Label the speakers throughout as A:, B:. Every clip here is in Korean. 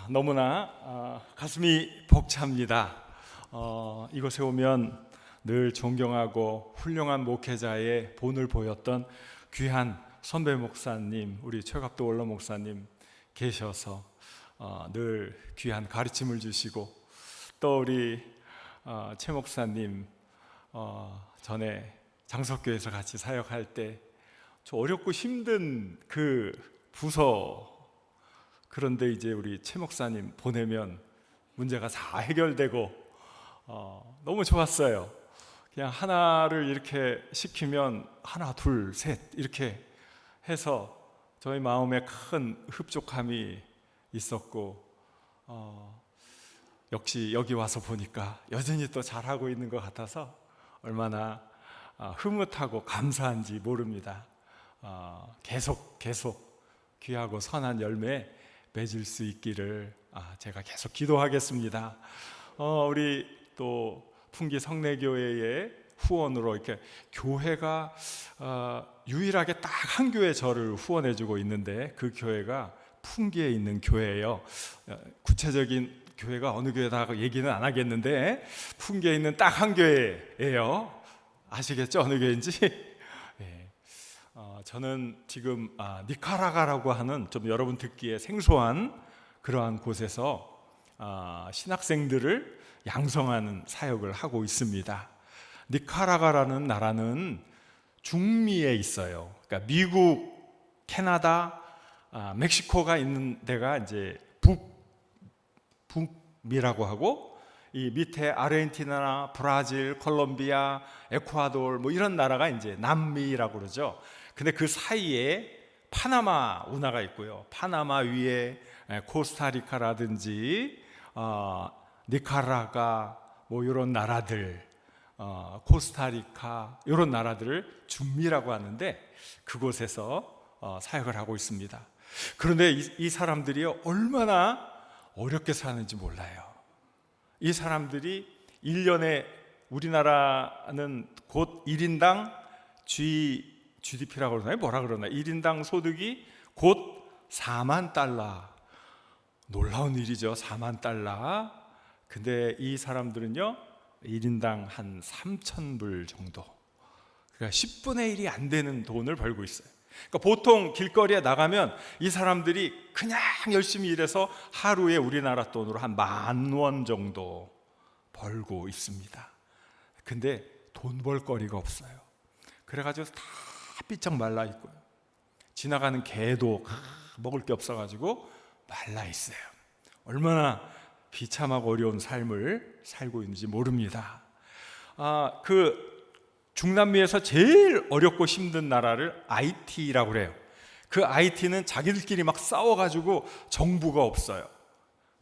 A: 너무나 가슴이 벅찹니다. 이곳에 오면 늘 존경하고 훌륭한 목회자의 본을 보였던 귀한 선배 목사님, 우리 최갑도 원로 목사님 계셔서 늘 귀한 가르침을 주시고, 또 우리 최 목사님 전에 장석교에서 같이 사역할 때 저 어렵고 힘든 그 부서, 그런데 이제 우리 최 목사님 보내면 문제가 다 해결되고 너무 좋았어요. 그냥 하나를 이렇게 시키면 하나 둘 셋 이렇게 해서 저희 마음에 큰 흡족함이 있었고, 역시 여기 와서 보니까 여전히 또 잘하고 있는 것 같아서 얼마나 흐뭇하고 감사한지 모릅니다. 계속 귀하고 선한 열매 맺을 수 있기를 제가 계속 기도하겠습니다. 우리 또 풍기 성내교회의 후원으로 이렇게 교회가 유일하게 딱 한 교회 저를 후원해주고 있는데, 그 교회가 풍기에 있는 교회예요. 구체적인 교회가 어느 교회다 얘기는 안 하겠는데 풍기에 있는 딱 한 교회예요. 아시겠죠? 어느 교회인지? 저는 지금 니카라과라고 하는 좀 여러분 듣기에 생소한 그러한 곳에서 신학생들을 양성하는 사역을 하고 있습니다. 니카라과라는 나라는 중미에 있어요. 그러니까 미국, 캐나다, 멕시코가 있는 데가 이제 북미라고 하고, 이 밑에 아르헨티나나 브라질, 콜롬비아, 에콰도르 뭐 이런 나라가 이제 남미라고 그러죠. 근데 그 사이에 파나마 운하가 있고요. 파나마 위에 코스타리카라든지 니카라과 뭐 이런 나라들, 코스타리카 이런 나라들을 중미라고 하는데, 그곳에서 사역을 하고 있습니다. 그런데 이 사람들이 얼마나 어렵게 사는지 몰라요. 이 사람들이 1년에, 우리나라는 곧 1인당 GDP라고 그러나요? 뭐라 그러나? 1인당 소득이 곧 4만 달러. 놀라운 일이죠. 4만 달러. 근데 이 사람들은요 1인당 한 3,000불 정도, 그러니까 10분의 1이 안 되는 돈을 벌고 있어요. 그러니까 보통 길거리에 나가면 이 사람들이 그냥 열심히 일해서 하루에 우리나라 돈으로 한 10,000원 정도 벌고 있습니다. 근데 돈 벌 거리가 없어요. 그래가지고 다 삐쩍 말라 있고요. 지나가는 개도 먹을 게 없어가지고 말라 있어요. 얼마나 비참하고 어려운 삶을 살고 있는지 모릅니다. 그 중남미에서 제일 어렵고 힘든 나라를 IT라고 그래요. 그 IT는 자기들끼리 막 싸워가지고 정부가 없어요.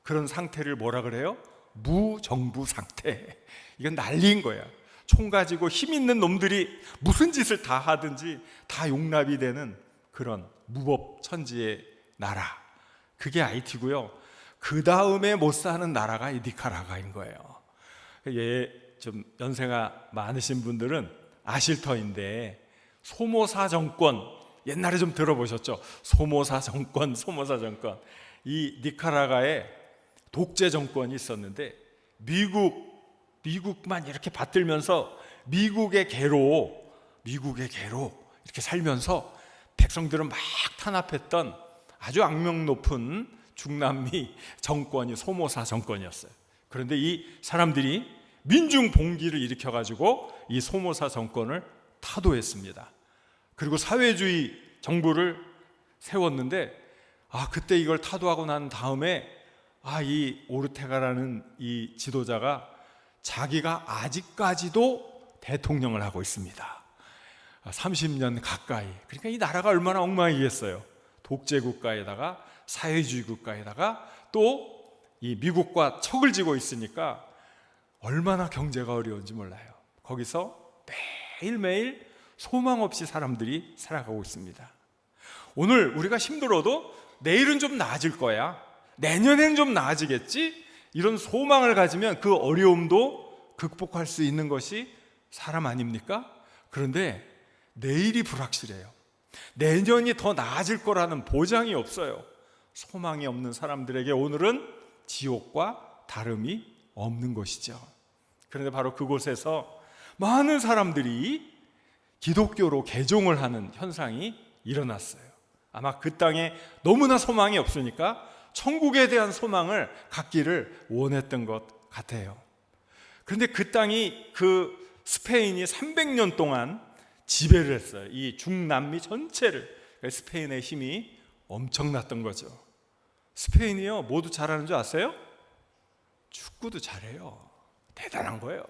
A: 그런 상태를 뭐라 그래요? 무정부 상태. 이건 난리인 거야. 총 가지고 힘 있는 놈들이 무슨 짓을 다 하든지 다 용납이 되는 그런 무법천지의 나라, 그게 IT고요. 그 다음에 못 사는 나라가 이 니카라과인 거예요. 좀 연세가 많으신 분들은 아실 터인데, 소모사 정권, 옛날에 좀 들어보셨죠? 소모사 정권. 이 니카라과에 독재 정권이 있었는데, 미국만 이렇게 받들면서 미국의 개로 이렇게 살면서 백성들은 막 탄압했던 아주 악명 높은 중남미 정권이 소모사 정권이었어요. 그런데 이 사람들이 민중 봉기를 일으켜가지고 이 소모사 정권을 타도했습니다. 그리고 사회주의 정부를 세웠는데, 그때 이걸 타도하고 난 다음에 이 오르테가라는 이 지도자가 자기가 아직까지도 대통령을 하고 있습니다. 30년 가까이. 그러니까 이 나라가 얼마나 엉망이겠어요. 독재 국가에다가 사회주의 국가에다가 또 이 미국과 척을 지고 있으니까 얼마나 경제가 어려운지 몰라요. 거기서 매일매일 소망 없이 사람들이 살아가고 있습니다. 오늘 우리가 힘들어도 내일은 좀 나아질 거야, 내년엔 좀 나아지겠지, 이런 소망을 가지면 그 어려움도 극복할 수 있는 것이 사람 아닙니까? 그런데 내일이 불확실해요. 내년이 더 나아질 거라는 보장이 없어요. 소망이 없는 사람들에게 오늘은 지옥과 다름이 없는 곳이죠. 그런데 바로 그곳에서 많은 사람들이 기독교로 개종을 하는 현상이 일어났어요. 아마 그 땅에 너무나 소망이 없으니까 천국에 대한 소망을 갖기를 원했던 것 같아요. 그런데 그 땅이, 그 스페인이 300년 동안 지배를 했어요. 이 중남미 전체를. 스페인의 힘이 엄청났던 거죠. 스페인이요, 모두 잘하는 줄 아세요? 축구도 잘해요. 대단한 거예요.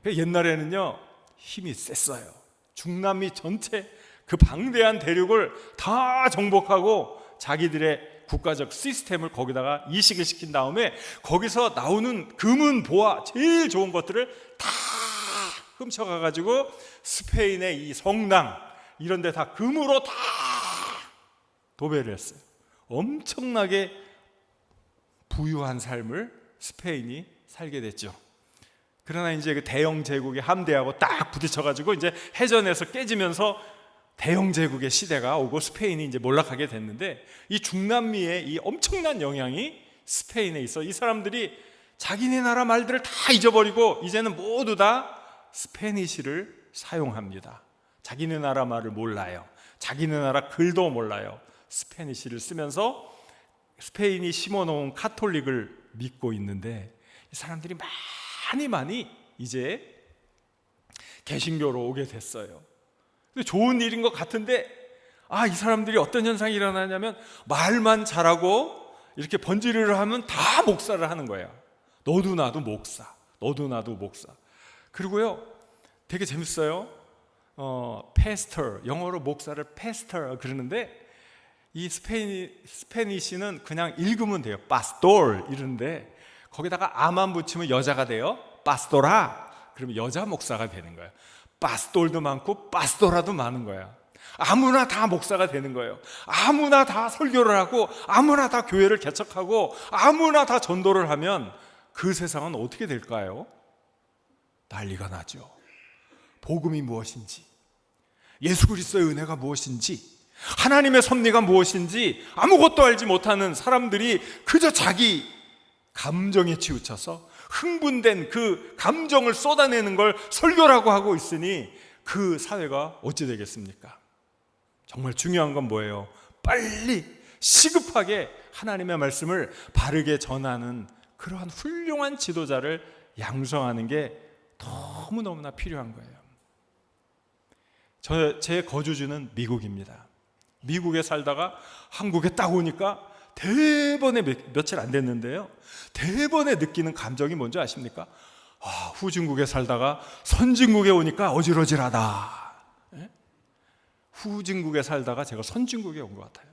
A: 옛날에는요, 힘이 셌어요. 중남미 전체 그 방대한 대륙을 다 정복하고 자기들의 국가적 시스템을 거기다가 이식을 시킨 다음에 거기서 나오는 금은 보화, 제일 좋은 것들을 다 훔쳐가가지고 스페인의 이 성당 이런 데 다 금으로 다 도배를 했어요. 엄청나게 부유한 삶을 스페인이 살게 됐죠. 그러나 이제 그 대영 제국의 함대하고 딱 부딪혀가지고 이제 해전에서 깨지면서 대영 제국의 시대가 오고 스페인이 이제 몰락하게 됐는데, 이 중남미의 이 엄청난 영향이 스페인에 있어 이 사람들이 자기네 나라 말들을 다 잊어버리고 이제는 모두 다 스페니시를 사용합니다. 자기네 나라 말을 몰라요. 자기네 나라 글도 몰라요. 스페니시를 쓰면서 스페인이 심어놓은 카톨릭을 믿고 있는데, 이 사람들이 많이 이제 개신교로 오게 됐어요. 근데 좋은 일인 것 같은데, 이 사람들이 어떤 현상이 일어나냐면 말만 잘하고 이렇게 번지르르 하면 다 목사를 하는 거예요. 너도 나도 목사, 너도 나도 목사. 그리고요, 되게 재밌어요. 패스터, 영어로 목사를 패스터 그러는데, 이 스페니시는 그냥 읽으면 돼요. 파스톨 이러는데 거기다가 아만 붙이면 여자가 돼요. 파스토라. 그러면 여자 목사가 되는 거예요. 파스톨도 많고 파스토라도 많은 거야. 아무나 다 목사가 되는 거예요. 아무나 다 설교를 하고 아무나 다 교회를 개척하고 아무나 다 전도를 하면 그 세상은 어떻게 될까요? 난리가 나죠. 복음이 무엇인지, 예수 그리스도의 은혜가 무엇인지, 하나님의 섭리가 무엇인지 아무것도 알지 못하는 사람들이 그저 자기 감정에 치우쳐서 흥분된 그 감정을 쏟아내는 걸 설교라고 하고 있으니 그 사회가 어찌 되겠습니까? 정말 중요한 건 뭐예요? 빨리 시급하게 하나님의 말씀을 바르게 전하는 그러한 훌륭한 지도자를 양성하는 게 너무너무나 필요한 거예요. 제 거주지는 미국입니다. 미국에 살다가 한국에 딱 오니까 대번에 며칠 안 됐는데요, 대번에 느끼는 감정이 뭔지 아십니까? 후진국에 살다가 선진국에 오니까 어질어질하다. 후진국에 살다가 제가 선진국에 온 것 같아요.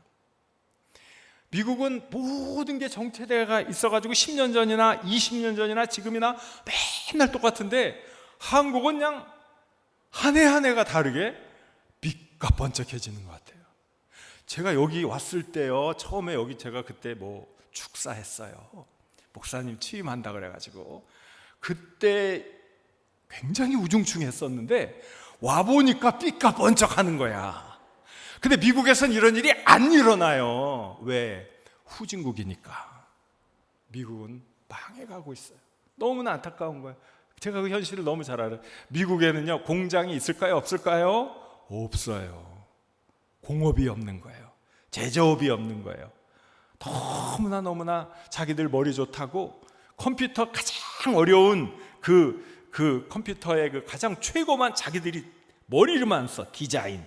A: 미국은 모든 게 정체되어가 있어가지고 10년 전이나 20년 전이나 지금이나 맨날 똑같은데, 한국은 그냥 한 해 한 해가 다르게 빛과 번쩍해지는 것 같아요. 제가 여기 왔을 때요, 처음에 여기 제가 그때 축사했어요. 목사님 취임한다 그래가지고 그때 굉장히 우중충했었는데 와보니까 빛과 번쩍하는 거야. 근데 미국에선 이런 일이 안 일어나요. 왜? 후진국이니까. 미국은 망해가고 있어요. 너무나 안타까운 거예요. 제가 그 현실을 너무 잘 알아요. 미국에는요, 공장이 있을까요? 없을까요? 없어요. 공업이 없는 거예요. 제조업이 없는 거예요. 너무나 자기들 머리 좋다고 컴퓨터 가장 어려운 그 컴퓨터의 그 가장 최고만 자기들이 머리를만 써. 디자인.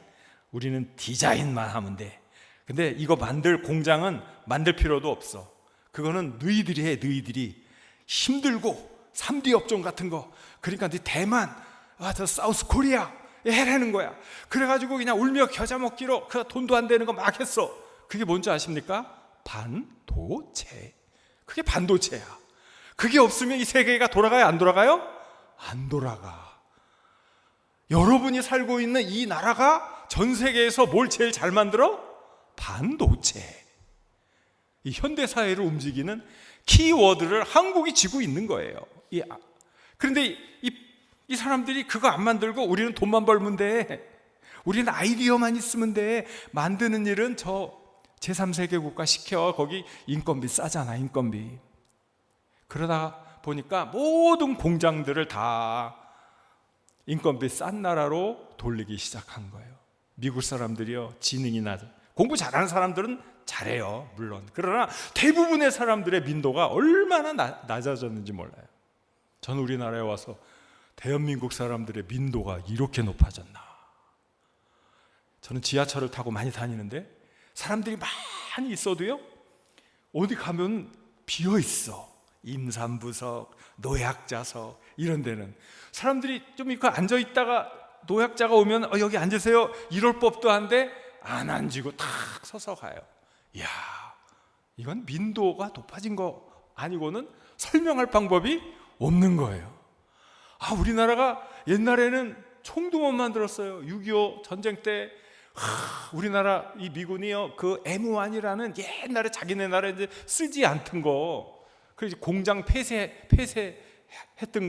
A: 우리는 디자인만 하면 돼. 근데 이거 만들 공장은 만들 필요도 없어. 그거는 너희들이 해. 너희들이 힘들고 3D 업종 같은 거. 그러니까 네 대만, 저 사우스 코리아 해라는 거야. 그래가지고 그냥 울며 겨자 먹기로 그 돈도 안 되는 거 막 했어. 그게 뭔지 아십니까? 반도체. 그게 반도체야. 그게 없으면 이 세계가 돌아가요? 안 돌아가요? 안 돌아가. 여러분이 살고 있는 이 나라가 전 세계에서 뭘 제일 잘 만들어? 반도체. 이 현대 사회를 움직이는 키워드를 한국이 쥐고 있는 거예요. 그런데 이 사람들이 그거 안 만들고 우리는 돈만 벌면 돼. 우리는 아이디어만 있으면 돼. 만드는 일은 저 제3세계 국가 시켜. 거기 인건비 싸잖아. 인건비. 그러다 보니까 모든 공장들을 다 인건비 싼 나라로 돌리기 시작한 거예요. 미국 사람들이요, 지능이 낮아. 공부 잘하는 사람들은 잘해요, 물론. 그러나 대부분의 사람들의 민도가 얼마나 낮아졌는지 몰라요. 저는 우리나라에 와서 대한민국 사람들의 민도가 이렇게 높아졌나. 저는 지하철을 타고 많이 다니는데 사람들이 많이 있어도요, 어디 가면 비어 있어. 임산부석, 노약자석 이런 데는 사람들이 좀 이렇게 앉아 있다가 노약자가 오면 여기 앉으세요 이럴 법도 한데 안 앉고 탁 서서 가요. 이야, 이건 민도가 높아진 거 아니고는 설명할 방법이 없는 거예요. 우리나라가 옛날에는 총도 못 만들었어요. 6.25 전쟁 때 우리나라 이 미군이요, 그 M1이라는 옛날에 자기네 나라에 이제 쓰지 않던 거, 그래서 공장 폐쇄했던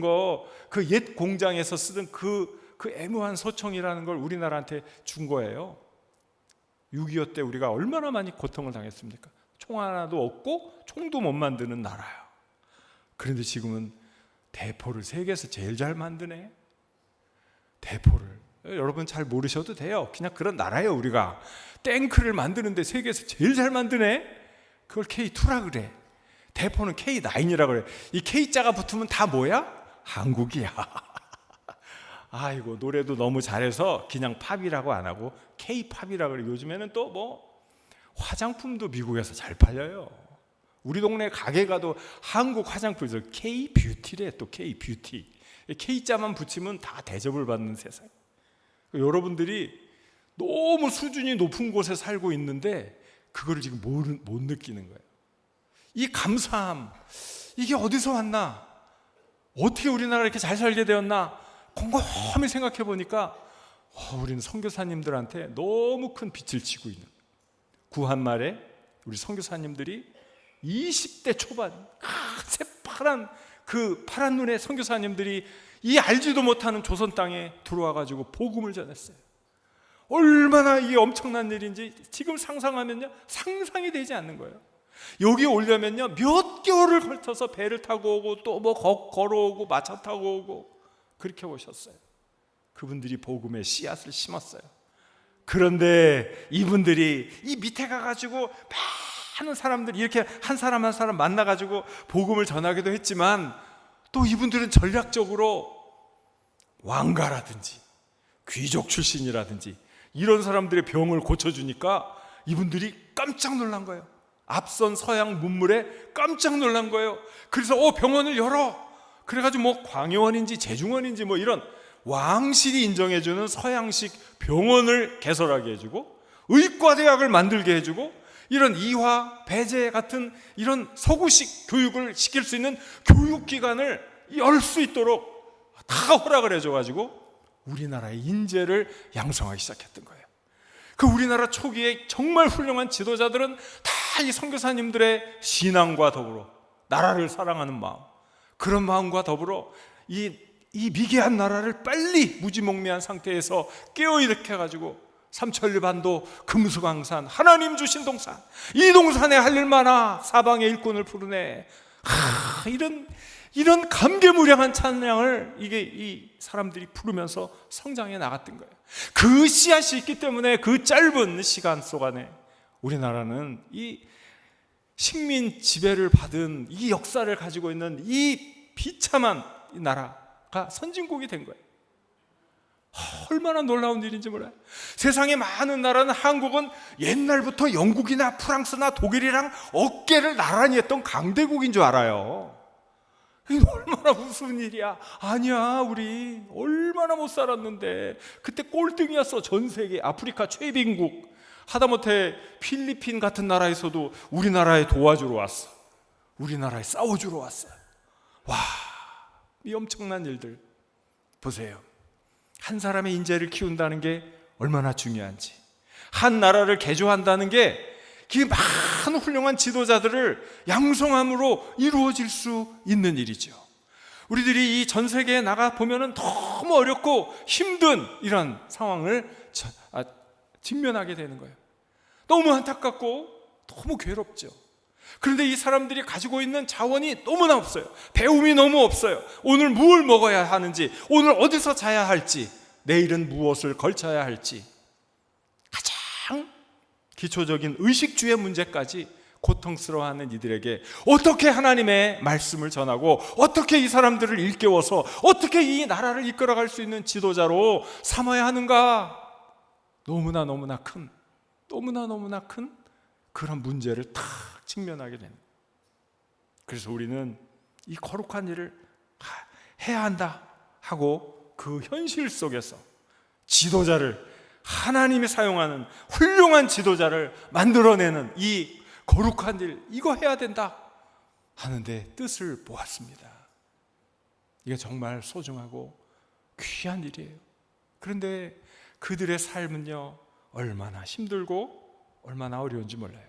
A: 거, 그 옛 공장에서 쓰던 그 M1 소총이라는 걸 우리나라한테 준 거예요. 6.25 때 우리가 얼마나 많이 고통을 당했습니까? 총 하나도 없고 총도 못 만드는 나라예요. 그런데 지금은 대포를 세계에서 제일 잘 만드네. 대포를 여러분 잘 모르셔도 돼요. 그냥 그런 나라예요. 우리가 탱크를 만드는데 세계에서 제일 잘 만드네. 그걸 K2라 그래. 대포는 K9이라 그래. 이 K자가 붙으면 다 뭐야? 한국이야. 아이고, 노래도 너무 잘해서 그냥 팝이라고 안 하고 K-팝이라 그래. 요즘에는 또 뭐 화장품도 미국에서 잘 팔려요. 우리 동네 가게 가도 한국 화장품에서 K-뷰티래. 또 K-뷰티. K자만 붙이면 다 대접을 받는 세상. 여러분들이 너무 수준이 높은 곳에 살고 있는데 그거를 지금 못 느끼는 거예요. 이 감사함, 이게 어디서 왔나? 어떻게 우리나라가 이렇게 잘 살게 되었나? 곰곰이 생각해 보니까 우리는 선교사님들한테 너무 큰 빚을 지고 있는, 구한말에 우리 선교사님들이 20대 초반 새파란 그 파란 눈의 선교사님들이 이 알지도 못하는 조선 땅에 들어와 가지고 복음을 전했어요. 얼마나 이게 엄청난 일인지 지금 상상하면요, 상상이 되지 않는 거예요. 여기 오려면요, 몇 개월을 걸쳐서 배를 타고 오고 또 뭐 걸어오고 마차 타고 오고 그렇게 오셨어요. 그분들이 복음의 씨앗을 심었어요. 그런데 이분들이 이 밑에 가가지고 많은 사람들이 이렇게 한 사람 한 사람 만나가지고 복음을 전하기도 했지만, 또 이분들은 전략적으로 왕가라든지 귀족 출신이라든지 이런 사람들의 병을 고쳐주니까 이분들이 깜짝 놀란 거예요. 앞선 서양 문물에 깜짝 놀란 거예요. 그래서 병원을 열어. 그래가지고 뭐 광해원인지 제중원인지 뭐 이런 왕실이 인정해주는 서양식 병원을 개설하게 해주고, 의과대학을 만들게 해주고, 이런 이화, 배제 같은 이런 서구식 교육을 시킬 수 있는 교육기관을 열 수 있도록 다 허락을 해줘가지고 우리나라의 인재를 양성하기 시작했던 거예요. 그 우리나라 초기에 정말 훌륭한 지도자들은 다 이 선교사님들의 신앙과 더불어 나라를 사랑하는 마음, 그런 마음과 더불어 이 미개한 나라를 빨리 무지몽매한 상태에서 깨어일으켜가지고 삼천리반도 금수강산, 하나님 주신 동산, 이 동산에 할 일 많아 사방의 일꾼을 부르네. 이런 감개무량한 찬양을 이 사람들이 부르면서 성장해 나갔던 거예요. 그 씨앗이 있기 때문에 그 짧은 시간 속 안에 우리나라는 이 식민 지배를 받은 이 역사를 가지고 있는 이 비참한 이 나라가 선진국이 된 거예요. 얼마나 놀라운 일인지 몰라요. 세상에 많은 나라는, 한국은 옛날부터 영국이나 프랑스나 독일이랑 어깨를 나란히 했던 강대국인 줄 알아요. 이게 얼마나 무슨 일이야. 아니야, 우리 얼마나 못 살았는데. 그때 꼴등이었어. 전 세계 아프리카 최빈국, 하다못해 필리핀 같은 나라에서도 우리나라에 도와주러 왔어. 우리나라에 싸워주러 왔어요. 와, 이 엄청난 일들 보세요. 한 사람의 인재를 키운다는 게 얼마나 중요한지, 한 나라를 개조한다는 게 그 많은 훌륭한 지도자들을 양성함으로 이루어질 수 있는 일이죠. 우리들이 이 전 세계에 나가 보면은 너무 어렵고 힘든 이런 상황을 직면하게 되는 거예요. 너무 안타깝고 너무 괴롭죠. 그런데 이 사람들이 가지고 있는 자원이 너무나 없어요. 배움이 너무 없어요. 오늘 무엇을 먹어야 하는지, 오늘 어디서 자야 할지, 내일은 무엇을 걸쳐야 할지, 가장 기초적인 의식주의 문제까지 고통스러워하는 이들에게 어떻게 하나님의 말씀을 전하고, 어떻게 이 사람들을 일깨워서 어떻게 이 나라를 이끌어갈 수 있는 지도자로 삼아야 하는가? 너무나 큰 그런 문제를 탁 직면하게 됩니다. 그래서 우리는 이 거룩한 일을 해야 한다 하고 그 현실 속에서 지도자를, 하나님이 사용하는 훌륭한 지도자를 만들어내는 이 거룩한 일, 이거 해야 된다 하는데 뜻을 보았습니다. 이게 정말 소중하고 귀한 일이에요. 그런데 그들의 삶은요, 얼마나 힘들고 얼마나 어려운지 몰라요.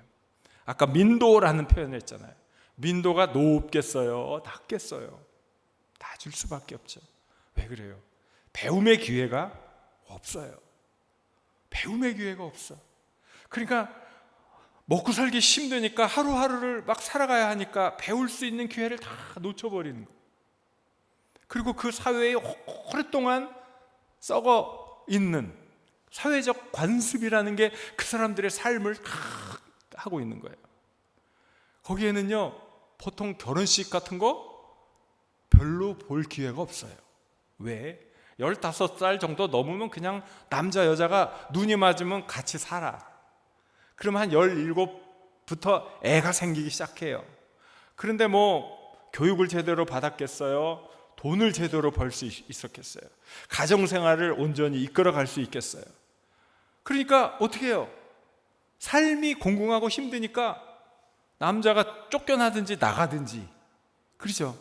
A: 아까 민도라는 표현을 했잖아요. 민도가 높겠어요, 낮겠어요? 낮을 수밖에 없죠. 왜 그래요? 배움의 기회가 없어요. 배움의 기회가 없어. 그러니까 먹고 살기 힘드니까 하루하루를 막 살아가야 하니까 배울 수 있는 기회를 다 놓쳐버리는 거예요. 그리고 그 사회에 오랫동안 썩어 있는 사회적 관습이라는 게 그 사람들의 삶을 다 하고 있는 거예요. 거기에는요, 보통 결혼식 같은 거 별로 볼 기회가 없어요. 왜? 15살 정도 넘으면 그냥 남자 여자가 눈이 맞으면 같이 살아. 그럼 한 17부터 애가 생기기 시작해요. 그런데 교육을 제대로 받았겠어요? 돈을 제대로 벌 수 있었겠어요? 가정생활을 온전히 이끌어갈 수 있겠어요? 그러니까 어떻게 해요? 삶이 공공하고 힘드니까 남자가 쫓겨나든지 나가든지, 그렇죠?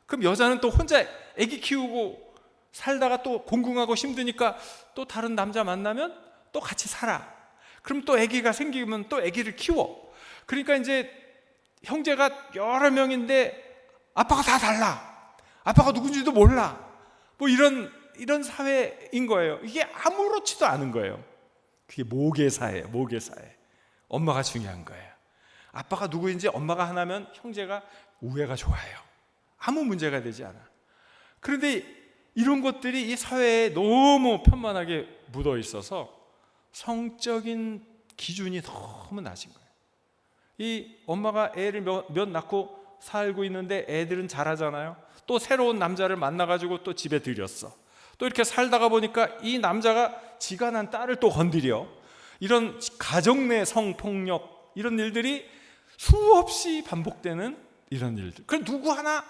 A: 그럼 여자는 또 혼자 애기 키우고 살다가 또 공공하고 힘드니까 또 다른 남자 만나면 또 같이 살아. 그럼 또 아기가 생기면 또 아기를 키워. 그러니까 이제 형제가 여러 명인데 아빠가 다 달라. 아빠가 누군지도 몰라. 이런 사회인 거예요. 이게 아무렇지도 않은 거예요. 그게 모계사예요. 모계사회. 엄마가 중요한 거예요. 아빠가 누구인지 엄마가 하나면 형제가 우애가 좋아요. 아무 문제가 되지 않아. 그런데 이런 것들이 이 사회에 너무 편만하게 묻어 있어서 성적인 기준이 너무 낮은 거예요. 이 엄마가 애를 몇 낳고 살고 있는데 애들은 잘하잖아요. 또 새로운 남자를 만나가지고 또 집에 들였어. 또 이렇게 살다가 보니까 이 남자가 지가 난 딸을 또 건드려. 이런 가정 내 성폭력, 이런 일들이 수없이 반복되는 이런 일들. 그럼 누구 하나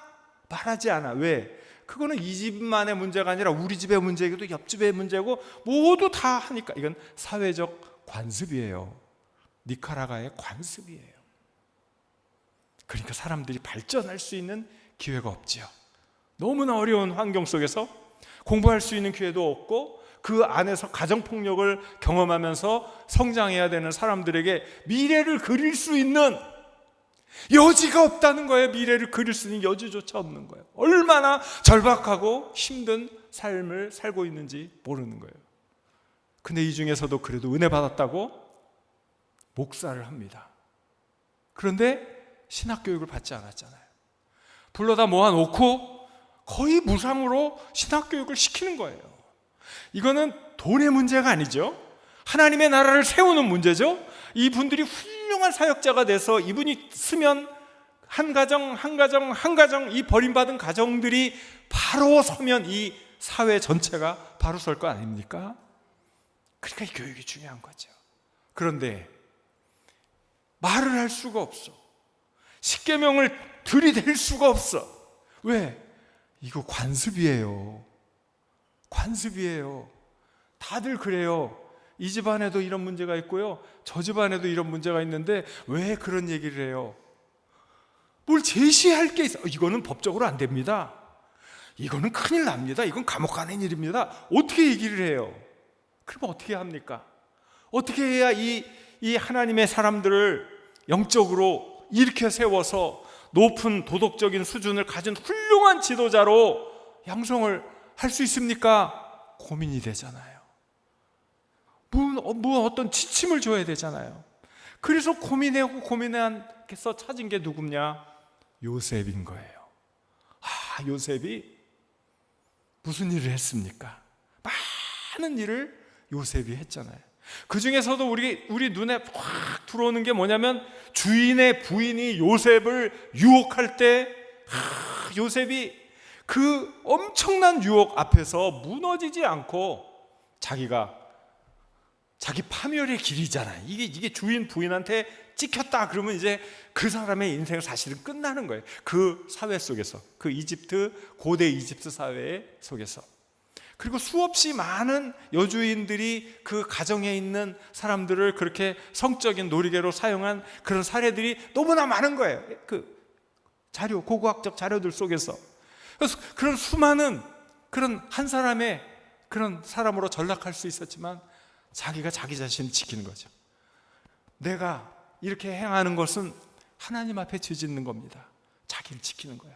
A: 말하지 않아. 왜? 그거는 이 집만의 문제가 아니라 우리 집의 문제이기도, 옆집의 문제고, 모두 다 하니까. 이건 사회적 관습이에요. 니카라과의 관습이에요. 그러니까 사람들이 발전할 수 있는 기회가 없죠. 너무나 어려운 환경 속에서 공부할 수 있는 기회도 없고, 그 안에서 가정폭력을 경험하면서 성장해야 되는 사람들에게 미래를 그릴 수 있는 여지가 없다는 거예요. 미래를 그릴 수 있는 여지조차 없는 거예요. 얼마나 절박하고 힘든 삶을 살고 있는지 모르는 거예요. 근데 이 중에서도 그래도 은혜 받았다고 목사를 합니다. 그런데 신학교육을 받지 않았잖아요. 불러다 모아놓고 거의 무상으로 신학교육을 시키는 거예요. 이거는 돈의 문제가 아니죠. 하나님의 나라를 세우는 문제죠. 이분들이 훌륭한 사역자가 돼서 이분이 쓰면 한 가정 이 버림받은 가정들이 바로 서면 이 사회 전체가 바로 설 거 아닙니까? 그러니까 이 교육이 중요한 거죠. 그런데 말을 할 수가 없어. 십계명을 들이댈 수가 없어. 왜? 이거 관습이에요. 관습이에요. 다들 그래요. 이 집안에도 이런 문제가 있고요, 저 집안에도 이런 문제가 있는데 왜 그런 얘기를 해요? 뭘 제시할 게 있어. 이거는 법적으로 안 됩니다. 이거는 큰일 납니다. 이건 감옥 가는 일입니다. 어떻게 얘기를 해요? 그럼 어떻게 합니까? 어떻게 해야 이 하나님의 사람들을 영적으로 이렇게 세워서 높은 도덕적인 수준을 가진 훌륭한 지도자로 양성을 할 수 있습니까? 고민이 되잖아요. 어떤 지침을 줘야 되잖아요. 그래서 고민한 해서 찾은 게 누구냐? 요셉인 거예요. 요셉이 무슨 일을 했습니까? 많은 일을 요셉이 했잖아요. 그 중에서도 우리 눈에 확 들어오는 게 뭐냐면, 주인의 부인이 요셉을 유혹할 때 요셉이 그 엄청난 유혹 앞에서 무너지지 않고 자기 파멸의 길이잖아요. 이게 주인 부인한테 찍혔다 그러면 이제 그 사람의 인생 사실은 끝나는 거예요. 그 사회 속에서, 그 고대 이집트 사회 속에서. 그리고 수없이 많은 여주인들이 그 가정에 있는 사람들을 그렇게 성적인 놀이개로 사용한 그런 사례들이 너무나 많은 거예요. 그 고고학적 자료들 속에서. 그래서 그런 수많은 그런 한 사람의 그런 사람으로 전락할 수 있었지만, 자기가 자기 자신을 지키는 거죠. 내가 이렇게 행하는 것은 하나님 앞에 죄짓는 겁니다. 자기를 지키는 거예요.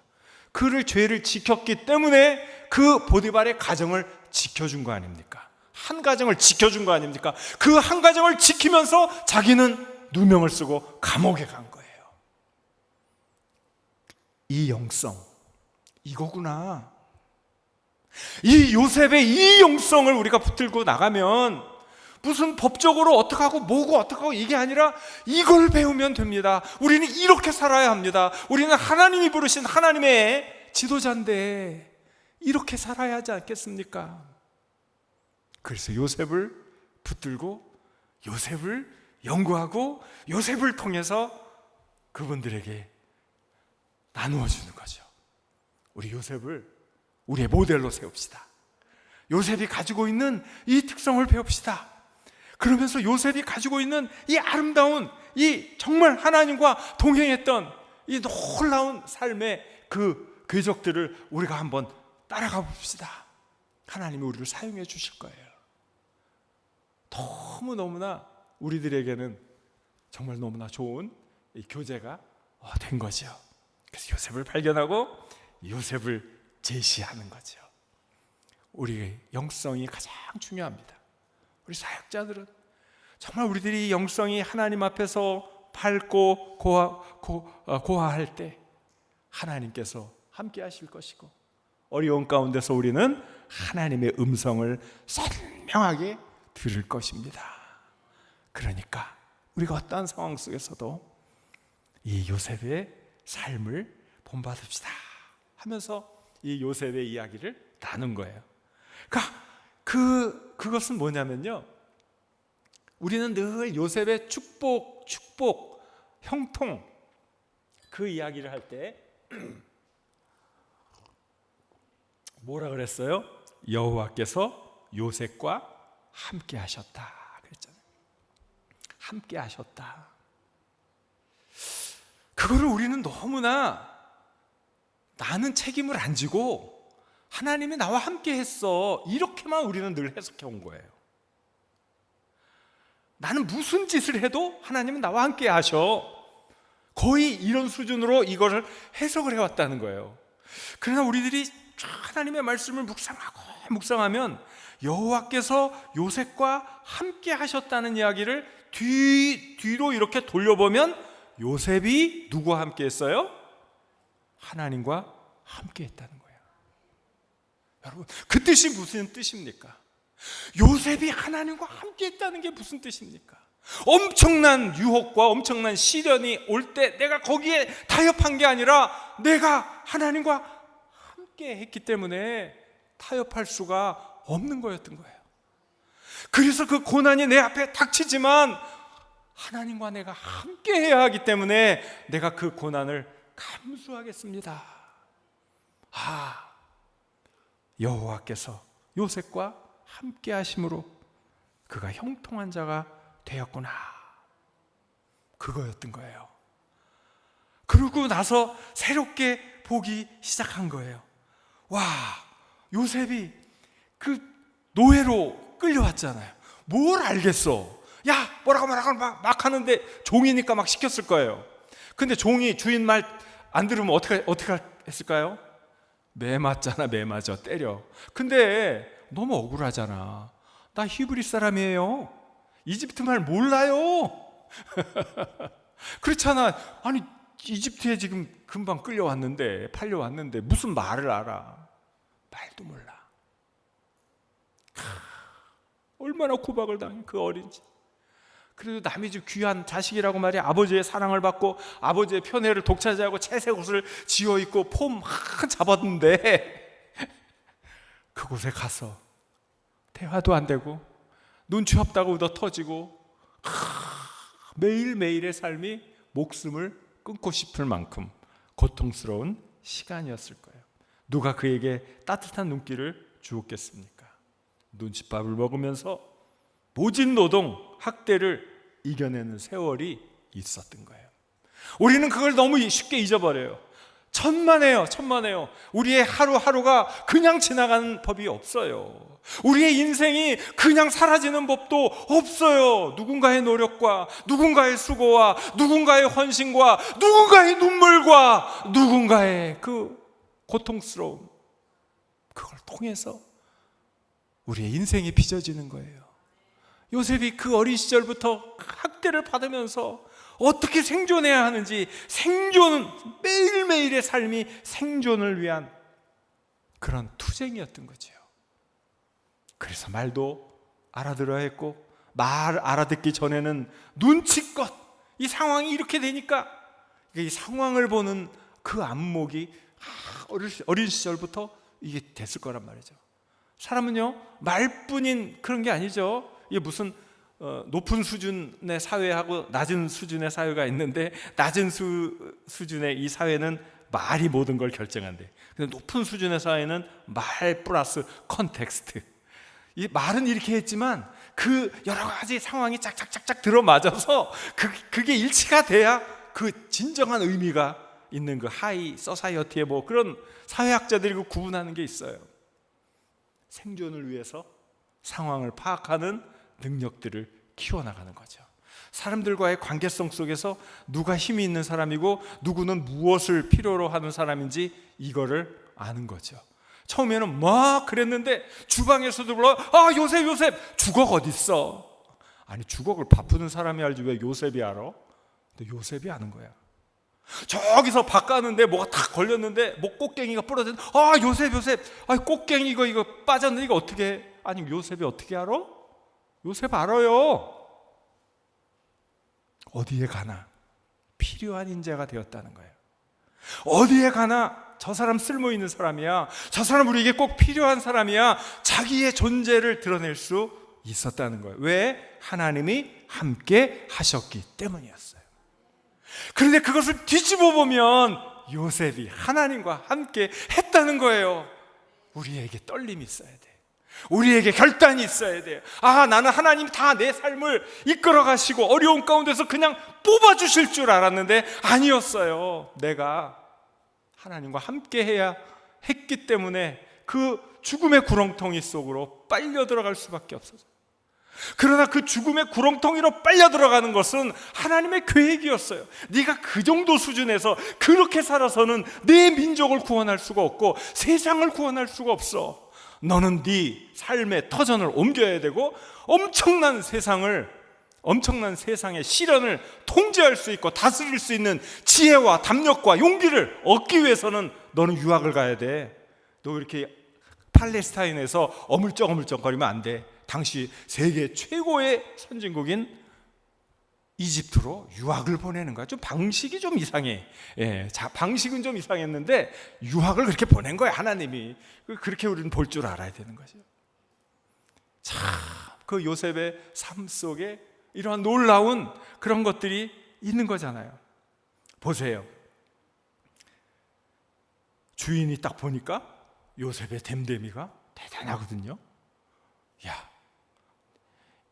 A: 그를 죄를 지켰기 때문에 그 보디발의 가정을 지켜준 거 아닙니까? 한 가정을 지켜준 거 아닙니까? 그 한 가정을 지키면서 자기는 누명을 쓰고 감옥에 간 거예요. 이 영성, 이거구나. 이 요셉의 이 영성을 우리가 붙들고 나가면 무슨 법적으로 어떡하고 뭐고 어떡하고 이게 아니라 이걸 배우면 됩니다. 우리는 이렇게 살아야 합니다. 우리는 하나님이 부르신 하나님의 지도자인데 이렇게 살아야 하지 않겠습니까? 그래서 요셉을 붙들고 요셉을 연구하고 요셉을 통해서 그분들에게 나누어 주는 거죠. 우리 요셉을 우리의 모델로 세웁시다. 요셉이 가지고 있는 이 특성을 배웁시다. 그러면서 요셉이 가지고 있는 이 아름다운, 이 정말 하나님과 동행했던 이 놀라운 삶의 그 궤적들을 우리가 한번 따라가 봅시다. 하나님이 우리를 사용해 주실 거예요. 너무너무나 우리들에게는 정말 너무나 좋은 이 교재가 된 거죠. 그래서 요셉을 발견하고 요셉을 제시하는 거죠. 우리의 영성이 가장 중요합니다. 우리 사역자들은 정말 우리들이 영성이 하나님 앞에서 밝고 고하할 때 하나님께서 함께 하실 것이고, 어려운 가운데서 우리는 하나님의 음성을 선명하게 들을 것입니다. 그러니까 우리가 어떠한 상황 속에서도 이 요셉의 삶을 본받읍시다 하면서 이 요셉의 이야기를 나눈 거예요. 그러니까 그것은 뭐냐면요, 우리는 늘 요셉의 축복, 형통 그 이야기를 할 때 뭐라 그랬어요? 여호와께서 요셉과 함께 하셨다 그랬잖아요. 함께 하셨다. 그거를 우리는 너무나 나는 책임을 안 지고 하나님이 나와 함께 했어, 이렇게만 우리는 늘 해석해 온 거예요. 나는 무슨 짓을 해도 하나님은 나와 함께 하셔, 거의 이런 수준으로 이거를 해석을 해왔다는 거예요. 그러나 우리들이 하나님의 말씀을 묵상하면 여호와께서 요셉과 함께 하셨다는 이야기를 뒤로 이렇게 돌려보면 요셉이 누구와 함께 했어요? 하나님과 함께 했다는 거예요. 여러분, 그 뜻이 무슨 뜻입니까? 요셉이 하나님과 함께 했다는 게 무슨 뜻입니까? 엄청난 유혹과 엄청난 시련이 올 때 내가 거기에 타협한 게 아니라 내가 하나님과 함께 했기 때문에 타협할 수가 없는 거였던 거예요. 그래서 그 고난이 내 앞에 닥치지만 하나님과 내가 함께 해야 하기 때문에 내가 그 고난을 감수하겠습니다. 여호와께서 요셉과 함께 하심으로 그가 형통한 자가 되었구나, 그거였던 거예요. 그러고 나서 새롭게 보기 시작한 거예요. 요셉이 그 노예로 끌려왔잖아요. 뭘 알겠어? 뭐라고 막 하는데 종이니까 막 시켰을 거예요. 근데 종이 주인 말 안 들으면 어떻게 했을까요? 매 맞잖아, 때려. 근데 너무 억울하잖아. 나 히브리 사람이에요. 이집트 말 몰라요. 그렇잖아. 아니 이집트에 지금 금방 끌려왔는데, 팔려왔는데 무슨 말을 알아? 말도 몰라. 얼마나 구박을 당해 그 어린지. 그래도 남의 집 귀한 자식이라고 말이야. 아버지의 사랑을 받고 아버지의 편애를 독차지하고 채색 옷을 지어 입고 폼 막 잡았는데 그곳에 가서 대화도 안 되고 눈치 없다고 얻어 터지고 매일매일의 삶이 목숨을 끊고 싶을 만큼 고통스러운 시간이었을 거예요. 누가 그에게 따뜻한 눈길을 주었겠습니까? 눈칫밥을 먹으면서 모진 노동, 학대를 이겨내는 세월이 있었던 거예요. 우리는 그걸 너무 쉽게 잊어버려요. 천만에요. 우리의 하루하루가 그냥 지나가는 법이 없어요. 우리의 인생이 그냥 사라지는 법도 없어요. 누군가의 노력과 누군가의 수고와 누군가의 헌신과 누군가의 눈물과 누군가의 그 고통스러움, 그걸 통해서 우리의 인생이 빚어지는 거예요. 요셉이 그 어린 시절부터 학대를 받으면서 어떻게 생존해야 하는지, 매일매일의 삶이 생존을 위한 그런 투쟁이었던 거죠. 그래서 말도 알아들어야 했고, 말 알아듣기 전에는 눈치껏 이 상황이 이렇게 되니까 이 상황을 보는 그 안목이 어린 시절부터 이게 됐을 거란 말이죠. 사람은요, 말뿐인 그런 게 아니죠. 이게 무슨 높은 수준의 사회하고 낮은 수준의 사회가 있는데, 낮은 수준의 이 사회는 말이 모든 걸 결정한대. 근데 높은 수준의 사회는 말 플러스 컨텍스트. 이 말은 이렇게 했지만 그 여러 가지 상황이 짝짝짝짝 들어맞아서 그게 일치가 돼야 그 진정한 의미가 있는 그 하이 소사이어티의 뭐 그런 사회학자들이 구분하는 게 있어요. 생존을 위해서 상황을 파악하는 능력들을 키워나가는 거죠. 사람들과의 관계성 속에서 누가 힘이 있는 사람이고 누구는 무엇을 필요로 하는 사람인지 이거를 아는 거죠. 처음에는 막 그랬는데 주방에서도 불러, 요셉 주걱 어딨어? 아니, 주걱을 바쁘는 사람이 알지 왜 요셉이 알아? 근데 요셉이 아는 거야. 저기서 밥 가는데 뭐가 탁 걸렸는데 목 꽃갱이가 부러졌는데, 요셉 꽃갱이 이거 빠졌는데 이거 어떻게 해? 아니, 요셉이 어떻게 알아? 요셉 알아요. 어디에 가나 필요한 인재가 되었다는 거예요. 어디에 가나 저 사람 쓸모 있는 사람이야, 저 사람 우리에게 꼭 필요한 사람이야, 자기의 존재를 드러낼 수 있었다는 거예요. 왜? 하나님이 함께 하셨기 때문이었어요. 그런데 그것을 뒤집어 보면 요셉이 하나님과 함께 했다는 거예요. 우리에게 떨림이 있어야 돼. 우리에게 결단이 있어야 돼요. 나는 하나님 다 내 삶을 이끌어 가시고 어려운 가운데서 그냥 뽑아 주실 줄 알았는데 아니었어요. 내가 하나님과 함께 해야 했기 때문에 그 죽음의 구렁텅이 속으로 빨려 들어갈 수밖에 없었어요. 그러나 그 죽음의 구렁텅이로 빨려 들어가는 것은 하나님의 계획이었어요. 네가 그 정도 수준에서 그렇게 살아서는 내 민족을 구원할 수가 없고 세상을 구원할 수가 없어. 너는 네 삶의 터전을 옮겨야 되고 엄청난 세상의 시련을 통제할 수 있고 다스릴 수 있는 지혜와 담력과 용기를 얻기 위해서는 너는 유학을 가야 돼. 너 이렇게 팔레스타인에서 어물쩍어물쩍거리면 안 돼. 당시 세계 최고의 선진국인 이집트로 유학을 보내는 거야. 좀 방식이 좀 이상해. 방식은 좀 이상했는데 유학을 그렇게 보낸 거야, 하나님이. 그렇게 우리는 볼 줄 알아야 되는 거죠. 참, 그 요셉의 삶 속에 이러한 놀라운 그런 것들이 있는 거잖아요. 보세요. 주인이 딱 보니까 요셉의 됨됨이가 대단하거든요.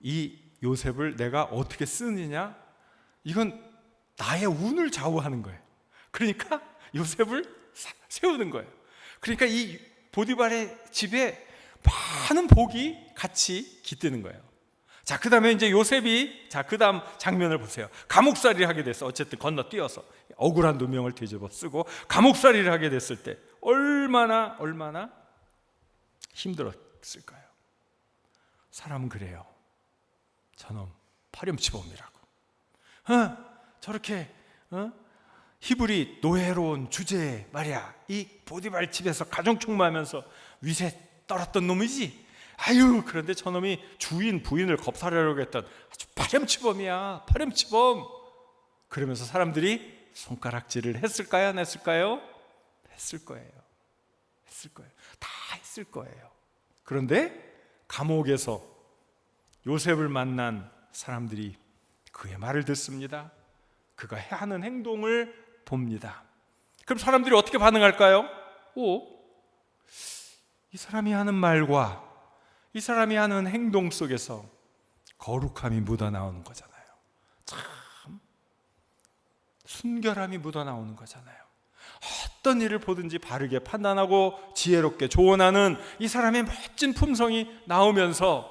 A: 이 요셉을 내가 어떻게 쓰느냐, 이건 나의 운을 좌우하는 거예요. 그러니까 요셉을 세우는 거예요. 그러니까 이 보디발의 집에 많은 복이 같이 깃드는 거예요. 자, 그 다음에 이제 요셉이, 그 다음 장면을 보세요. 감옥살이를 하게 됐어. 어쨌든 건너뛰어서 억울한 누명을 뒤집어 쓰고 감옥살이를 하게 됐을 때 얼마나 힘들었을까요? 사람은 그래요. 저놈 파렴치범이라고. 저렇게 히브리 노예로운 주제에 말이야, 이 보디발 집에서 가정총무하면서 위세 떨었던 놈이지. 아유, 그런데 저놈이 주인 부인을 겁탈하려고 했던 아주 파렴치범이야, 파렴치범. 그러면서 사람들이 손가락질을 했을까요, 안 했을까요? 했을 거예요. 했을 거예요. 다 했을 거예요. 그런데 감옥에서 요셉을 만난 사람들이 그의 말을 듣습니다. 그가 하는 행동을 봅니다. 그럼 사람들이 어떻게 반응할까요? 이 사람이 하는 말과 이 사람이 하는 행동 속에서 거룩함이 묻어나오는 거잖아요. 참 순결함이 묻어나오는 거잖아요. 어떤 일을 보든지 바르게 판단하고 지혜롭게 조언하는 이 사람의 멋진 품성이 나오면서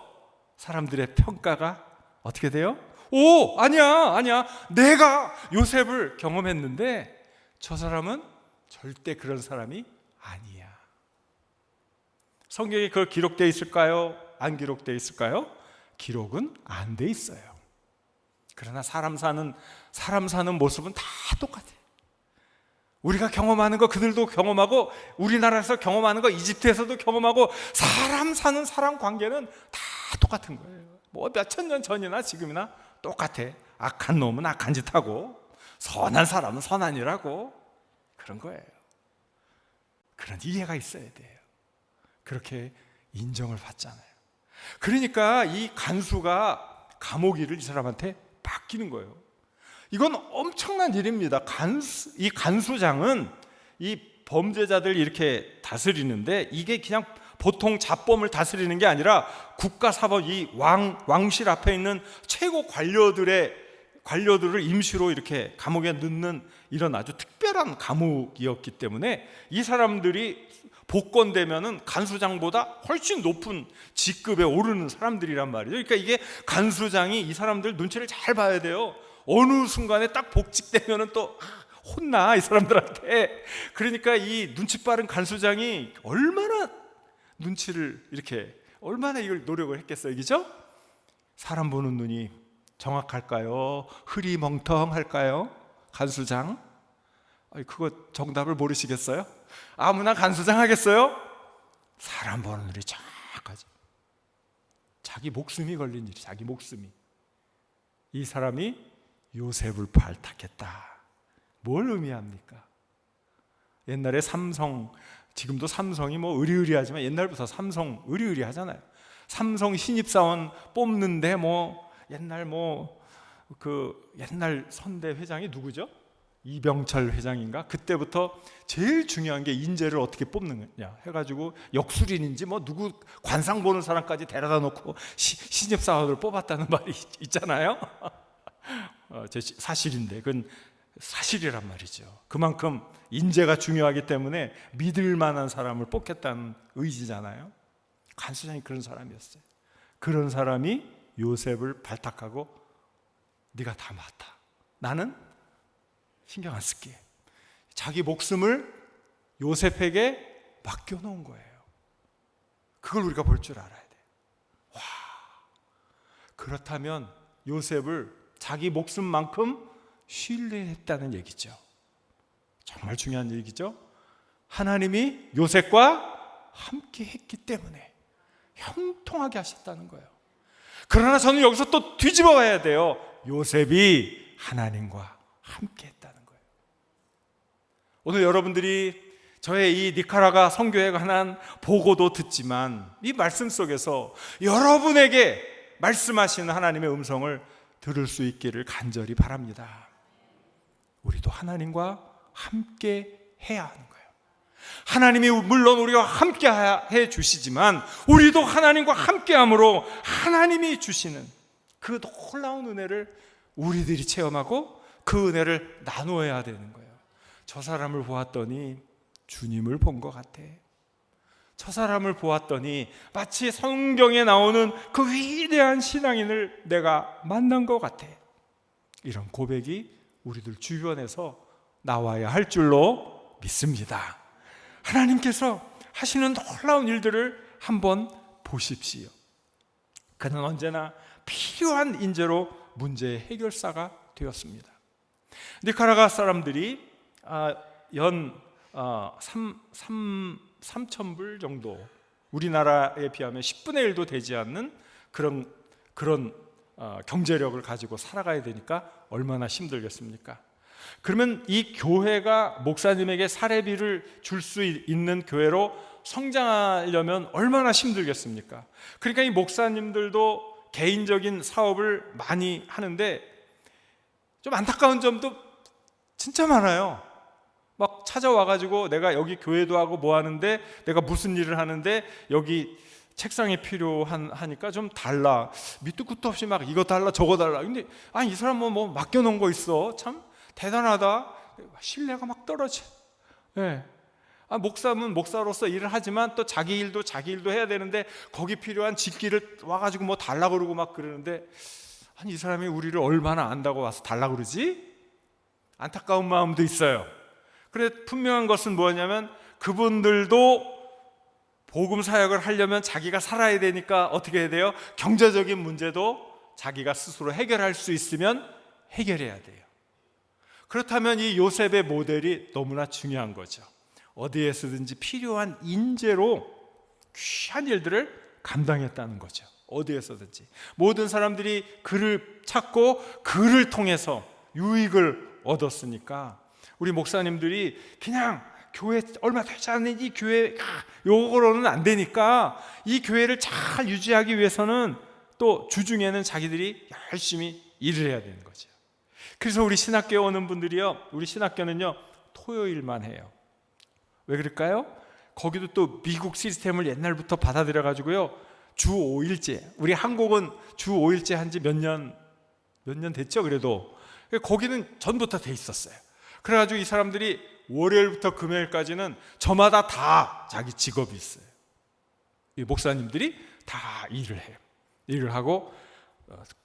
A: 사람들의 평가가 어떻게 돼요? 아니야. 내가 요셉을 경험했는데 저 사람은 절대 그런 사람이 아니야. 성경에 그거 기록되어 있을까요? 안 기록되어 있을까요? 기록은 안 돼 있어요. 그러나 사람 사는 모습은 다 똑같아요. 우리가 경험하는 거 그들도 경험하고, 우리나라에서 경험하는 거 이집트에서도 경험하고, 사람 사는 사람 관계는 다 똑같은 거예요. 뭐 몇천 년 전이나 지금이나 똑같아. 악한 놈은 악한 짓 하고 선한 사람은 선한 일 하고, 그런 거예요. 그런 이해가 있어야 돼요. 그렇게 인정을 받잖아요. 그러니까 이 간수가 감옥 일을 이 사람한테 맡기는 거예요. 이건 엄청난 일입니다. 이 간수장은 이 범죄자들 이렇게 다스리는데, 이게 그냥 보통 잡범을 다스리는 게 아니라 국가사법, 이 왕실 앞에 있는 최고 관료들을 임시로 이렇게 감옥에 넣는 이런 아주 특별한 감옥이었기 때문에 이 사람들이 복권되면은 간수장보다 훨씬 높은 직급에 오르는 사람들이란 말이죠. 그러니까 이게 간수장이 이 사람들 눈치를 잘 봐야 돼요. 어느 순간에 딱 복직되면은 또 혼나, 이 사람들한테. 그러니까 이 눈치 빠른 간수장이 얼마나 이걸 노력을 했겠어요, 그죠? 사람 보는 눈이 정확할까요? 흐리멍텅할까요? 간수장? 그거 정답을 모르시겠어요? 아무나 간수장 하겠어요? 사람 보는 눈이 정확하지. 자기 목숨이 걸린 일이, 자기 목숨이. 이 사람이 요셉을 발탁했다. 뭘 의미합니까? 옛날에 삼성, 지금도 삼성이 뭐 의리의리하지만 옛날부터 삼성 의리의리하잖아요. 삼성 신입사원 뽑는데 옛날 선대 회장이 누구죠? 이병철 회장인가? 그때부터 제일 중요한 게 인재를 어떻게 뽑는 거냐 해가지고 역술인인지 누구 관상 보는 사람까지 데려다 놓고 신입사원을 뽑았다는 말이 있잖아요. 사실인데 그건 사실이란 말이죠. 그만큼 인재가 중요하기 때문에 믿을 만한 사람을 뽑겠다는 의지잖아요. 간수장이 그런 사람이었어요. 그런 사람이 요셉을 발탁하고 네가 다 맡아, 나는 신경 안 쓸게. 자기 목숨을 요셉에게 맡겨놓은 거예요. 그걸 우리가 볼 줄 알아야 돼. 와, 그렇다면 요셉을 자기 목숨만큼 신뢰했다는 얘기죠. 정말 중요한 얘기죠. 하나님이 요셉과 함께 했기 때문에 형통하게 하셨다는 거예요. 그러나 저는 여기서 또 뒤집어 봐야 돼요. 요셉이 하나님과 함께 했다는 거예요. 오늘 여러분들이 저의 이 니카라가 선교에 관한 보고도 듣지만 이 말씀 속에서 여러분에게 말씀하시는 하나님의 음성을 들을 수 있기를 간절히 바랍니다. 우리도 하나님과 함께 해야 하는 거예요. 하나님이 물론 우리와 함께 해 주시지만 우리도 하나님과 함께함으로 하나님이 주시는 그 놀라운 은혜를 우리들이 체험하고 그 은혜를 나누어야 되는 거예요. 저 사람을 보았더니 주님을 본 것 같아. 저 사람을 보았더니 마치 성경에 나오는 그 위대한 신앙인을 내가 만난 것 같아. 이런 고백이 우리들 주변에서 나와야 할 줄로 믿습니다. 하나님께서 하시는 놀라운 일들을 한번 보십시오. 그는 언제나 필요한 인재로 문제의 해결사가 되었습니다. 니카라과 사람들이 연 3,000불 정도, 우리나라에 비하면 10분의 1도 되지 않는 그런 경제력을 가지고 살아가야 되니까 얼마나 힘들겠습니까? 그러면 이 교회가 목사님에게 사례비를 줄 수 있는 교회로 성장하려면 얼마나 힘들겠습니까? 그러니까 이 목사님들도 개인적인 사업을 많이 하는데 좀 안타까운 점도 진짜 많아요. 막 찾아와가지고 내가 여기 교회도 하고 뭐 하는데, 내가 무슨 일을 하는데 여기 책상이 필요하니까 좀 달라. 밑도 끝도 없이 막 이거 달라 저거 달라. 근데 이 사람 뭐 맡겨놓은 거 있어. 참 대단하다. 신뢰가 막 떨어져. 네. 목사는 목사로서 일을 하지만 또 자기 일도 해야 되는데 거기 필요한 집기를 와가지고 뭐 달라 그러고 막 그러는데, 이 사람이 우리를 얼마나 안다고 와서 달라 그러지? 안타까운 마음도 있어요. 그래, 분명한 것은 뭐냐면 그분들도 복음 사역을 하려면 자기가 살아야 되니까 어떻게 해야 돼요? 경제적인 문제도 자기가 스스로 해결할 수 있으면 해결해야 돼요. 그렇다면 이 요셉의 모델이 너무나 중요한 거죠. 어디에서든지 필요한 인재로 귀한 일들을 감당했다는 거죠. 어디에서든지 모든 사람들이 그를 찾고 그를 통해서 유익을 얻었으니까 우리 목사님들이 그냥 교회 얼마 되지 않는 이 교회 요거로는 안 되니까 이 교회를 잘 유지하기 위해서는 또 주중에는 자기들이 열심히 일을 해야 되는 거죠. 그래서 우리 신학교에 오는 분들이요, 우리 신학교는요 토요일만 해요. 왜 그럴까요? 거기도 또 미국 시스템을 옛날부터 받아들여 가지고요 주 5일째, 우리 한국은 주 5일째 한지 몇 년 됐죠. 그래도 거기는 전부터 돼 있었어요. 그래가지고 이 사람들이 월요일부터 금요일까지는 저마다 다 자기 직업이 있어요. 이 목사님들이 다 일을 해요. 일을 하고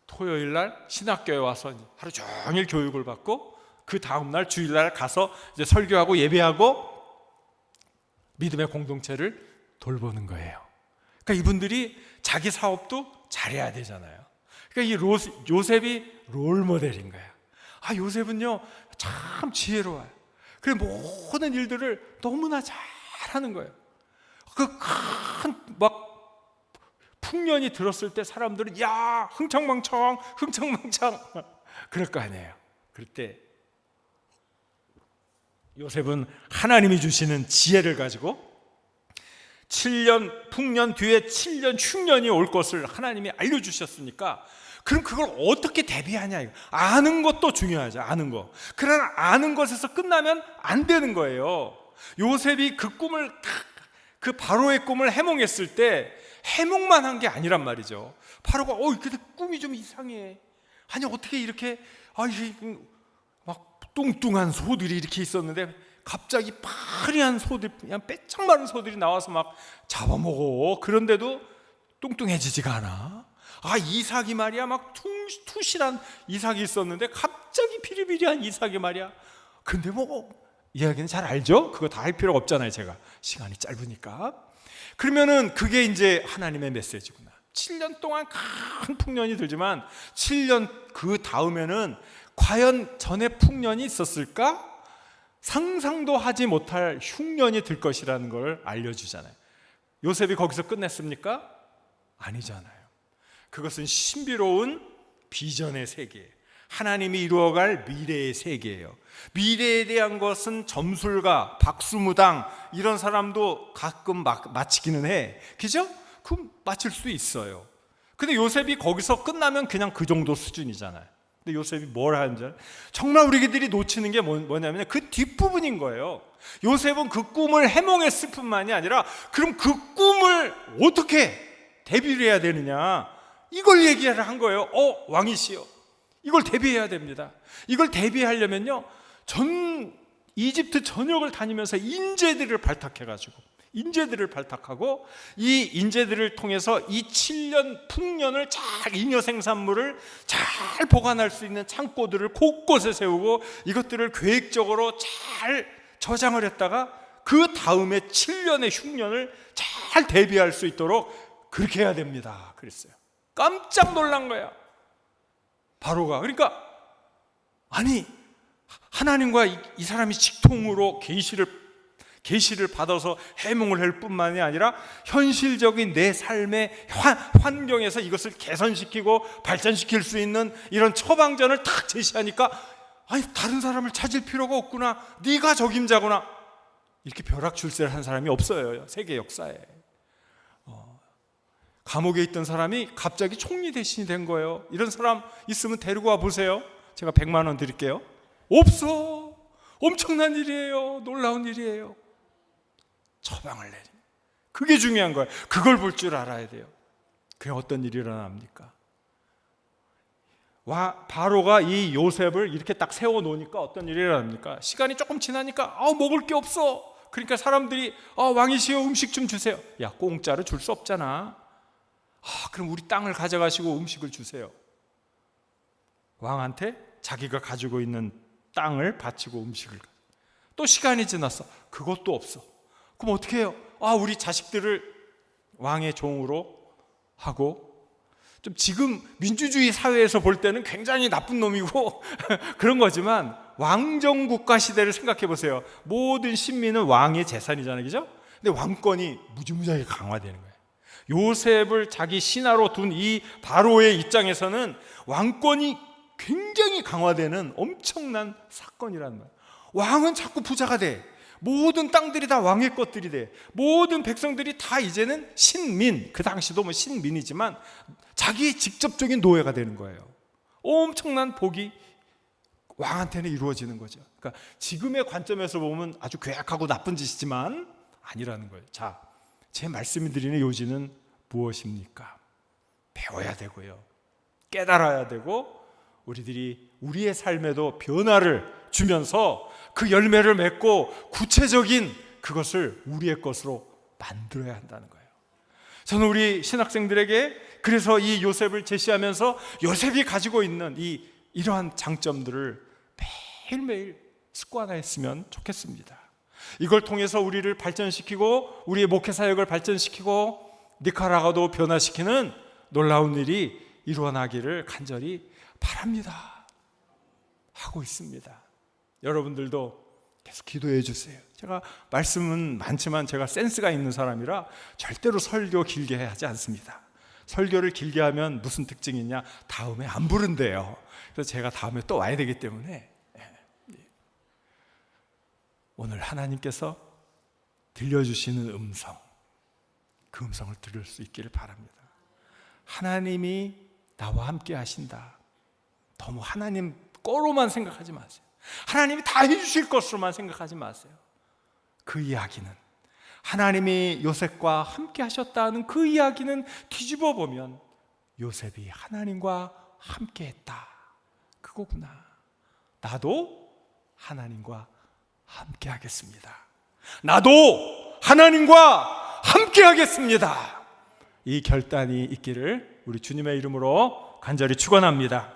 A: 토요일날 신학교에 와서 하루 종일 교육을 받고 그 다음날 주일날 가서 이제 설교하고 예배하고 믿음의 공동체를 돌보는 거예요. 그러니까 이분들이 자기 사업도 잘해야 되잖아요. 그러니까 이 요셉이 롤모델인 거야. 요셉은요 참 지혜로워요. 그래 모든 일들을 너무나 잘하는 거예요. 그 큰 막 풍년이 들었을 때 사람들은 야 흥청망청 그럴 거 아니에요. 그럴 때 요셉은 하나님이 주시는 지혜를 가지고 7년 풍년 뒤에 7년 흉년이 올 것을 하나님이 알려주셨으니까 그럼 그걸 어떻게 대비하냐, 이거. 아는 것도 중요하죠. 아는 거. 그러나 아는 것에서 끝나면 안 되는 거예요. 요셉이 그 바로의 꿈을 해몽했을 때 해몽만 한 게 아니란 말이죠. 바로가 근데 꿈이 좀 이상해. 어떻게 이렇게 막 뚱뚱한 소들이 이렇게 있었는데 갑자기 파리한 소들, 그냥 빼짝 마른 소들이 나와서 막 잡아먹어. 그런데도 뚱뚱해지지가 않아. 이삭이 말이야, 막 투실한 이삭이 있었는데 갑자기 비리비리한 이삭이 말이야. 근데 이야기는 잘 알죠? 그거 다 할 필요가 없잖아요. 제가 시간이 짧으니까. 그러면은 그게 이제 하나님의 메시지구나. 7년 동안 큰 풍년이 들지만 7년 그 다음에는 과연 전에 풍년이 있었을까? 상상도 하지 못할 흉년이 들 것이라는 걸 알려주잖아요. 요셉이 거기서 끝냈습니까? 아니잖아요. 그것은 신비로운 비전의 세계예요. 하나님이 이루어갈 미래의 세계예요. 미래에 대한 것은 점술가, 박수무당 이런 사람도 가끔 맞히기는 해. 그죠? 그럼 맞힐 수 있어요. 근데 요셉이 거기서 끝나면 그냥 그 정도 수준이잖아요. 근데 요셉이 뭘 하는지 정말 우리들이 놓치는 게 뭐냐면 그 뒷부분인 거예요. 요셉은 그 꿈을 해몽했을 뿐만이 아니라 그럼 그 꿈을 어떻게 대비를 해야 되느냐, 이걸 얘기를 한 거예요. 왕이시여, 이걸 대비해야 됩니다. 이걸 대비하려면요 전 이집트 전역을 다니면서 인재들을 발탁하고 이 인재들을 통해서 이 7년 풍년을 잘 잉여 생산물을 잘 보관할 수 있는 창고들을 곳곳에 세우고 이것들을 계획적으로 잘 저장을 했다가 그 다음에 7년의 흉년을 잘 대비할 수 있도록 그렇게 해야 됩니다. 그랬어요. 깜짝 놀란 거야 바로가. 그러니까 하나님과 이 사람이 직통으로 계시를 받아서 해몽을 할 뿐만이 아니라 현실적인 내 삶의 환경에서 이것을 개선시키고 발전시킬 수 있는 이런 처방전을 탁 제시하니까, 아니, 다른 사람을 찾을 필요가 없구나, 네가 적임자구나, 이렇게 벼락출세를 한 사람이 없어요, 세계 역사에. 감옥에 있던 사람이 갑자기 총리 대신이 된 거예요. 이런 사람 있으면 데리고 와 보세요. 제가 100만 원 드릴게요. 없어. 엄청난 일이에요. 놀라운 일이에요. 처방을 내리. 그게 중요한 거예요. 그걸 볼 줄 알아야 돼요. 그게 어떤 일이 일어납니까? 바로가 이 요셉을 이렇게 딱 세워놓으니까 어떤 일이 일어납니까? 시간이 조금 지나니까 먹을 게 없어. 그러니까 사람들이 왕이시여 음식 좀 주세요. 야, 공짜로 줄 수 없잖아. 그럼 우리 땅을 가져가시고 음식을 주세요. 왕한테 자기가 가지고 있는 땅을 바치고 음식을. 또 시간이 지났어. 그것도 없어. 그럼 어떻게 해요? 우리 자식들을 왕의 종으로 하고, 좀 지금 민주주의 사회에서 볼 때는 굉장히 나쁜 놈이고 그런 거지만, 왕정 국가 시대를 생각해 보세요. 모든 신민은 왕의 재산이잖아요, 그죠? 근데 왕권이 무지무지하게 강화되는 거예요. 요셉을 자기 신하로 둔 이 바로의 입장에서는 왕권이 굉장히 강화되는 엄청난 사건이라는 거예요. 왕은 자꾸 부자가 돼. 모든 땅들이 다 왕의 것들이 돼. 모든 백성들이 다 이제는 신민, 그 당시도 뭐 신민이지만 자기의 직접적인 노예가 되는 거예요. 엄청난 복이 왕한테는 이루어지는 거죠. 그러니까 지금의 관점에서 보면 아주 괴악하고 나쁜 짓이지만 아니라는 거예요. 자, 제 말씀이 드리는 요지는 무엇입니까? 배워야 되고요, 깨달아야 되고, 우리들이 우리의 삶에도 변화를 주면서 그 열매를 맺고 구체적인 그것을 우리의 것으로 만들어야 한다는 거예요. 저는 우리 신학생들에게 그래서 이 요셉을 제시하면서 요셉이 가지고 있는 이러한 장점들을 매일매일 습관화했으면 좋겠습니다. 이걸 통해서 우리를 발전시키고 우리의 목회 사역을 발전시키고 니카라과도 변화시키는 놀라운 일이 이루어나기를 간절히 바랍니다. 하고 있습니다. 여러분들도 계속 기도해 주세요. 제가 말씀은 많지만 제가 센스가 있는 사람이라 절대로 설교 길게 하지 않습니다. 설교를 길게 하면 무슨 특징이 있냐? 다음에 안 부른대요. 그래서 제가 다음에 또 와야 되기 때문에 오늘 하나님께서 들려주시는 음성, 그 음성을 들을 수 있기를 바랍니다. 하나님이 나와 함께 하신다. 너무 하나님 거로만 생각하지 마세요. 하나님이 다 해주실 것으로만 생각하지 마세요. 그 이야기는, 하나님이 요셉과 함께 하셨다는 그 이야기는 뒤집어 보면 요셉이 하나님과 함께 했다, 그거구나. 나도 하나님과 함께 하겠습니다. 나도 하나님과 함께 하겠습니다. 이 결단이 있기를 우리 주님의 이름으로 간절히 축원합니다.